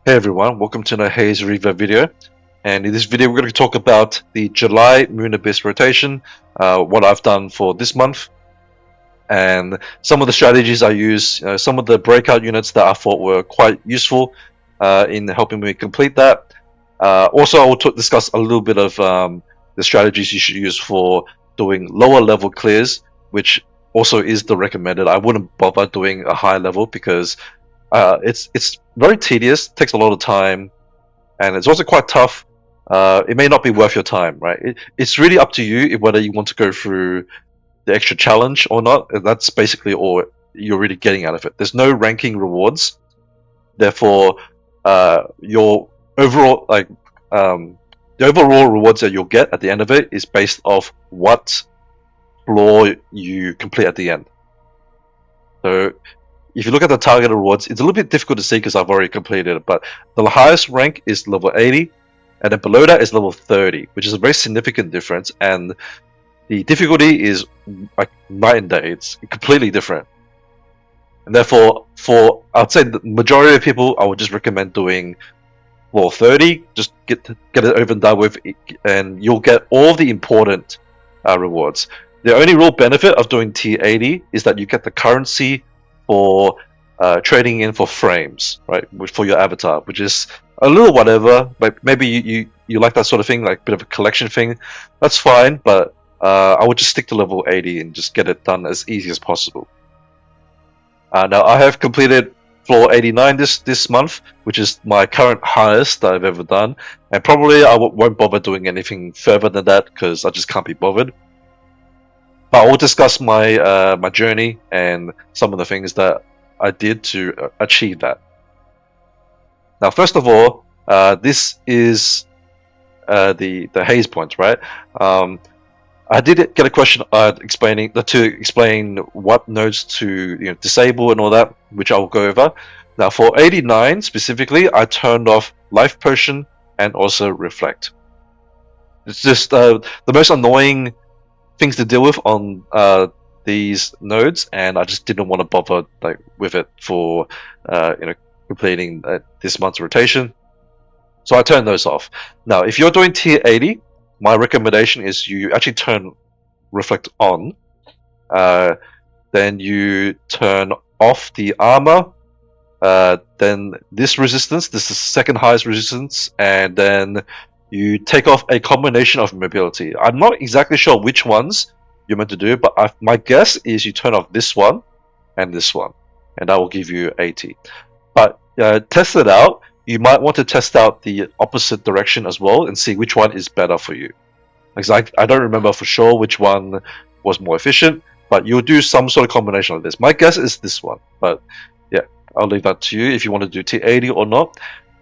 Hey everyone, welcome to the Haze Reverb video. And in this video, we're going to talk about the July Moon Abyss rotation, what I've done for this month, and some of the strategies I use, some of the breakout units that I thought were quite useful in helping me complete that. Also, I will discuss a little bit of the strategies you should use for doing lower level clears, which also is the recommended. I wouldn't bother doing a high level because it's very tedious, takes a lot of time, and it's also quite tough. It may not be worth your time, right? It's really up to you whether you want to go through the extra challenge or not. And that's basically all you're really getting out of it. There's no ranking rewards, therefore, your overall the overall rewards that you'll get at the end of it is based off what floor you complete at the end. So if you look at the target rewards, it's a little bit difficult to see because I've already completed it, but the highest rank is level 80, and then below that is level 30, which is a very significant difference, and the difficulty is like night and day. It's completely different. And therefore, I'd say the majority of people, I would just recommend doing level 30, just get it over and done with, and you'll get all the important rewards. The only real benefit of doing tier 80 is that you get the currency for trading in for frames, right, for your avatar, which is a little whatever. Like maybe you like that sort of thing, like a bit of a collection thing. That's fine, but I would just stick to level 80 and just get it done as easy as possible. Now I have completed floor 89 this month, which is my current highest that I've ever done, and probably I won't bother doing anything further than that because I just can't be bothered. But I will discuss my my journey and some of the things that I did to achieve that. Now, first of all, this is the haze points, right? I did get a question explain what nodes to disable and all that, which I will go over. Now, for 89 specifically, I turned off life potion and also reflect. It's just the most annoying things to deal with on these nodes, and I just didn't want to bother with it for completing this month's rotation. So I turned those off. Now, if you're doing tier 80, my recommendation is you actually turn reflect on. Then you turn off the armor. Then this resistance, this is the second highest resistance, and then you take off a combination of mobility. I'm not exactly sure which ones you're meant to do, but my guess is you turn off this one and this one, and that will give you 80. But test it out. You might want to test out the opposite direction as well and see which one is better for you. Because I don't remember for sure which one was more efficient, but you'll do some sort of combination of this. My guess is this one, but yeah, I'll leave that to you if you want to do tier 80 or not.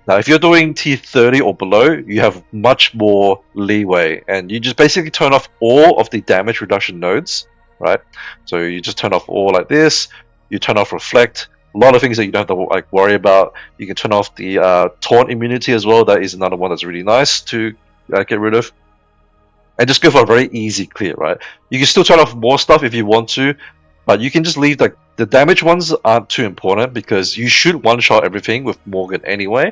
Now, if you're doing tier 30 or below, you have much more leeway, and you just basically turn off all of the damage reduction nodes, right? So you just turn off all like this. You turn off reflect. A lot of things that you don't have to worry about. You can turn off the taunt immunity as well. That is another one that's really nice to get rid of. And just go for a very easy clear, right? You can still turn off more stuff if you want to, but you can just leave the damage ones aren't too important because you should one-shot everything with Morgan anyway,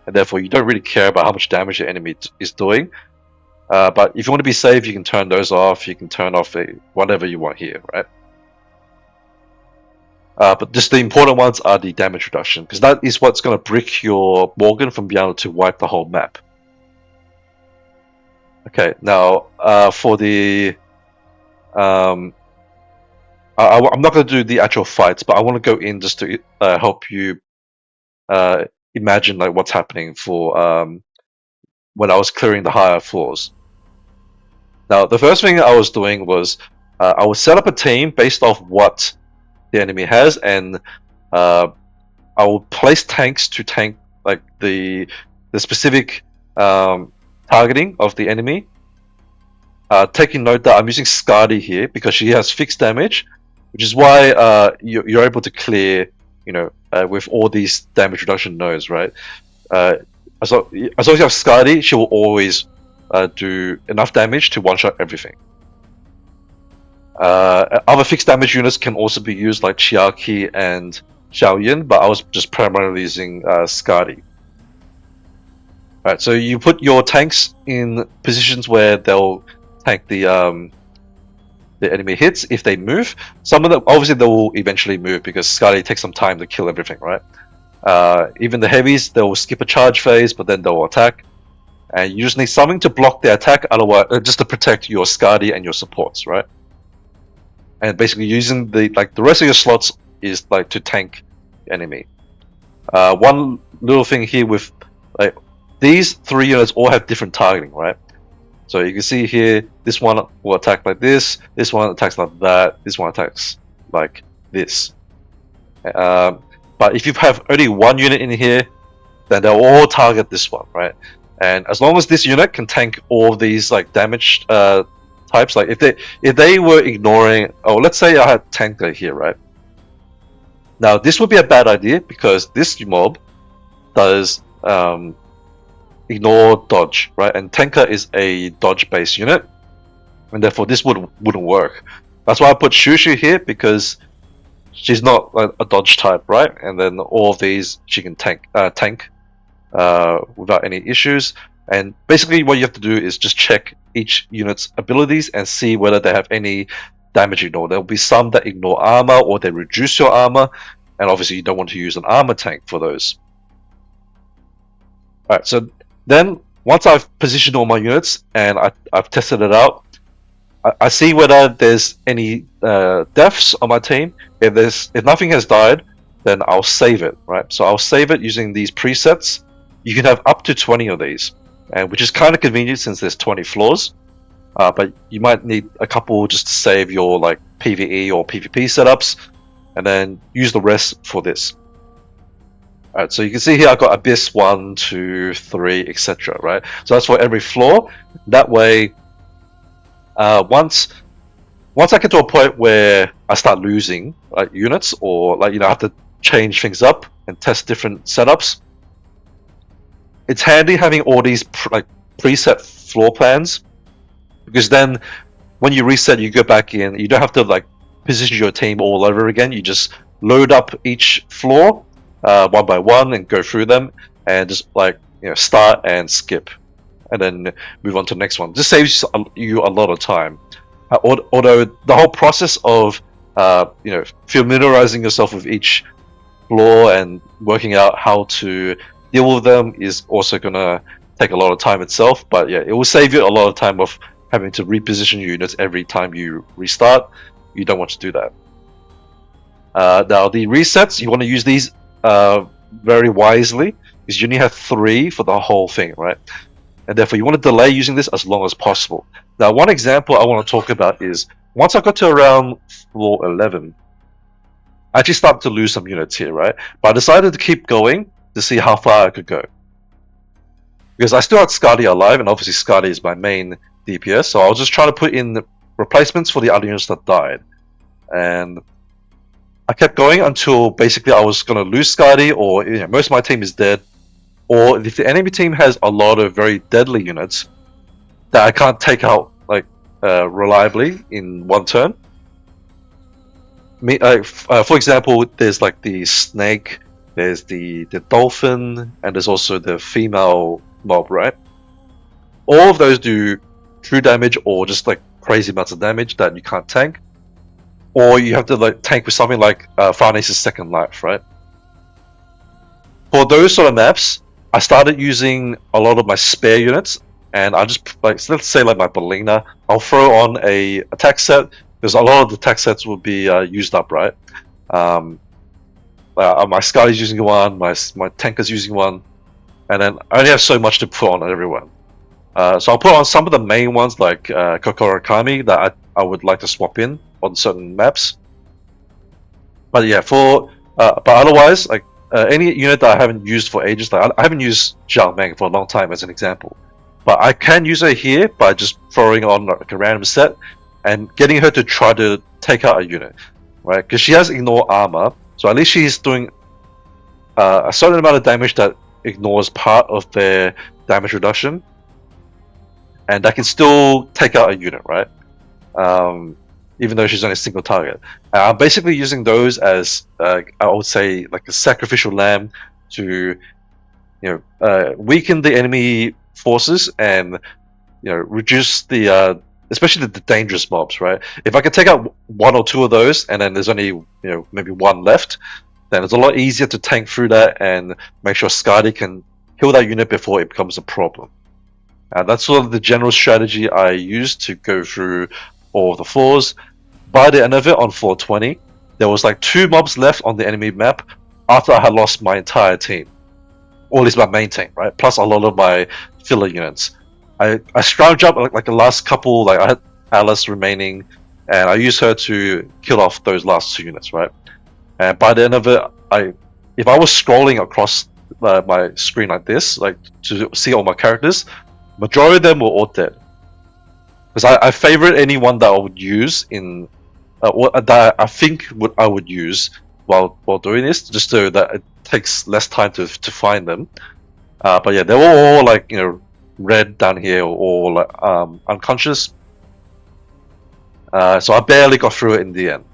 and therefore you don't really care about how much damage the enemy is doing. But if you want to be safe, you can turn those off. You can turn off whatever you want here, right? But just the important ones are the damage reduction, because that is what's going to brick your Morgan from being able to wipe the whole map. Okay, now for the I'm not going to do the actual fights, but I want to go in just to help you imagine what's happening for when I was clearing the higher floors. Now, the first thing I was doing was I would set up a team based off what the enemy has, and I will place tanks to tank the specific targeting of the enemy. Taking note that I'm using Skadi here because she has fixed damage, which is why you're able to clear, with all these damage reduction nodes, right? As long as you have Skadi, she will always do enough damage to one-shot everything. Other fixed damage units can also be used like Chiaki and Xiaoyan, but I was just primarily using Skadi. Right, so you put your tanks in positions where they'll tank the enemy hits if they move. Some of them, obviously, they will eventually move because Scarly takes some time to kill everything, right? Even the heavies, they'll skip a charge phase, but then they'll attack. And you just need something to block their attack, otherwise, just to protect your Scarly and your supports, right? And basically, using the rest of your slots is like to tank the enemy. One little thing here with like these 3 units all have different targeting, right? So you can see here, this one will attack like this one attacks like that, this one attacks like this. But if you have only 1 unit in here, then they'll all target this one, right? And as long as this unit can tank all these like damage types, like if they were ignoring, oh, let's say I had tank right here, right? Now this would be a bad idea because this mob does ignore dodge, right? And tanker is a dodge based unit, and therefore this wouldn't work. That's why I put Shushu here, because she's not a dodge type, right? And then all of these she can tank without any issues. And basically what you have to do is just check each unit's abilities and see whether they have any damage ignore. There'll be some that ignore armor or they reduce your armor, and obviously you don't want to use an armor tank for those. Alright, so then once I've positioned all my units and I've tested it out, I see whether there's any deaths on my team. If nothing has died, then I'll save it, right? So I'll save it using these presets. You can have up to 20 of these, and which is kind of convenient since there's 20 floors. But you might need a couple just to save your like PvE or PvP setups, and then use the rest for this. Alright, so you can see here I've got Abyss 1, 2, 3, etc. Right? So that's for every floor. That way, once I get to a point where I start losing units, or I have to change things up and test different setups, it's handy having all these preset floor plans, because then when you reset, you go back in. You don't have to position your team all over again. You just load up each floor one by one and go through them, and just start and skip, and then move on to the next one. This saves you a lot of time. Although the whole process of familiarizing yourself with each floor and working out how to deal with them is also gonna take a lot of time itself. But yeah, it will save you a lot of time of having to reposition your units every time you restart. You don't want to do that. Now the resets, you want to use these very wisely, because you only have 3 for the whole thing, right? And therefore you want to delay using this as long as possible. Now one example I want to talk about is, once I got to around floor 11, I actually started to lose some units here, right? But I decided to keep going to see how far I could go, because I still had Skadi alive, and obviously Skadi is my main DPS, so I was just trying to put in replacements for the other units that died. And I kept going until basically I was going to lose Skadi, or most of my team is dead, or if the enemy team has a lot of very deadly units that I can't take out reliably in one turn. For example, there's the snake, there's the dolphin, and there's also the female mob, right? All of those do true damage or just crazy amounts of damage that you can't tank, or you have to tank with something like Farnace's Second Life, right? For those sort of maps, I started using a lot of my spare units, and I just let's say my Belina, I'll throw on a attack set, because a lot of the attack sets will be used up, right? My Sky's using one, my tanker's using one, and then I only have so much to put on everyone. So I'll put on some of the main ones like Kokoro Kami that I would like to swap in on certain maps. But yeah, but otherwise, any unit that I haven't used for ages, I haven't used Zhao Meng for a long time as an example, but I can use her here by just throwing on a random set and getting her to try to take out a unit, right? Because she has ignore armor, so at least she's doing a certain amount of damage that ignores part of their damage reduction, and that can still take out a unit, right? Even though she's only a single target. I'm basically using those as I would say a sacrificial lamb to weaken the enemy forces and reduce the especially the dangerous mobs, right? If I can take out one or two of those, and then there's only maybe one left, then it's a lot easier to tank through that and make sure Skadi can kill that unit before it becomes a problem. And that's sort of the general strategy I use to go through all of the floors. By the end of it, on floor 20, there was like 2 mobs left on the enemy map after I had lost my entire team, or at least my main team, right? Plus a lot of my filler units. I scrounged up like the last couple, like I had Alice remaining, and I used her to kill off those last 2 units, right? And by the end of it, if I was scrolling across my screen like this, like to see all my characters, majority of them were all dead. Because I favorite anyone that I would use in, that I think I would use while doing this, just so that it takes less time to find them. But yeah, they were all like red down here or like unconscious. So I barely got through it in the end.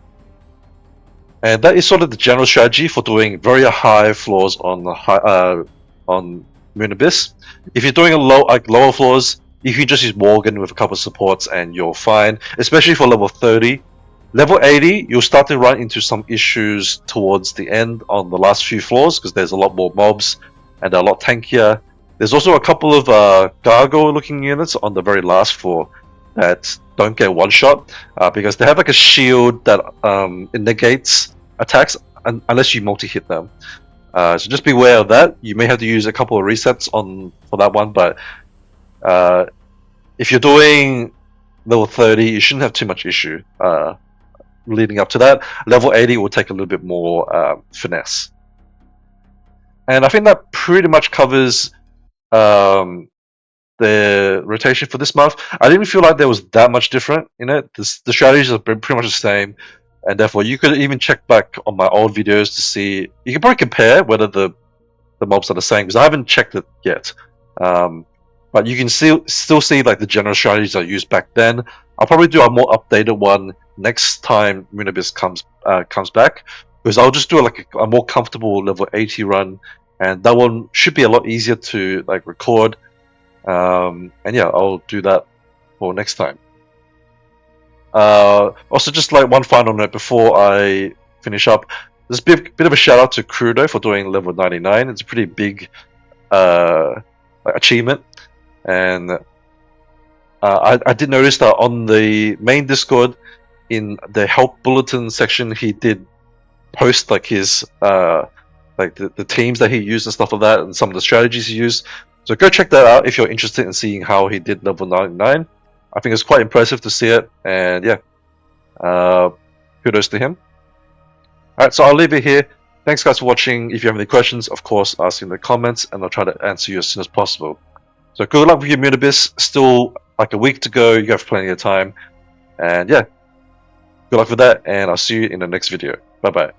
And that is sort of the general strategy for doing very high floors on Moon Abyss. If you're doing lower floors, you can just use Morgan with a couple of supports and you're fine, especially for level 30. Level 80, you'll start to run into some issues towards the end on the last few floors because there's a lot more mobs and they're a lot tankier. There's also a couple of gargoyle-looking units on the very last floor that don't get one-shot because they have like a shield that it negates attacks unless you multi-hit them. So just be aware of that. You may have to use a couple of resets for that one, but if you're doing level 30, you shouldn't have too much issue leading up to that. Level 80 will take a little bit more finesse. And I think that pretty much covers the rotation for this month. I didn't feel like there was that much different in it. The strategies are pretty much the same, and therefore you could even check back on my old videos to see. You can probably compare whether the mobs are the same because I haven't checked it yet. But you can still see like the general strategies I used back then. I'll probably do a more updated one next time Moon Abyss comes back, because I'll just do like a more comfortable level 80 run, and that one should be a lot easier to like record. And yeah, I'll do that for next time. Also, just like one final note before I finish up, there's a bit of a shout out to Crudo for doing level 99. It's a pretty big achievement, and I did notice that on the main Discord, in the help bulletin section, he did post like his like the teams that he used and stuff like that, and some of the strategies he used. So go check that out if you're interested in seeing how he did level 99. I think it's quite impressive to see it, and yeah, kudos to him. Alright, so I'll leave it here. Thanks guys for watching. If you have any questions, of course, ask in the comments, and I'll try to answer you as soon as possible. So good luck with your Moon Abyss. Still like a week to go. You have plenty of time, and yeah, good luck with that, and I'll see you in the next video. Bye bye.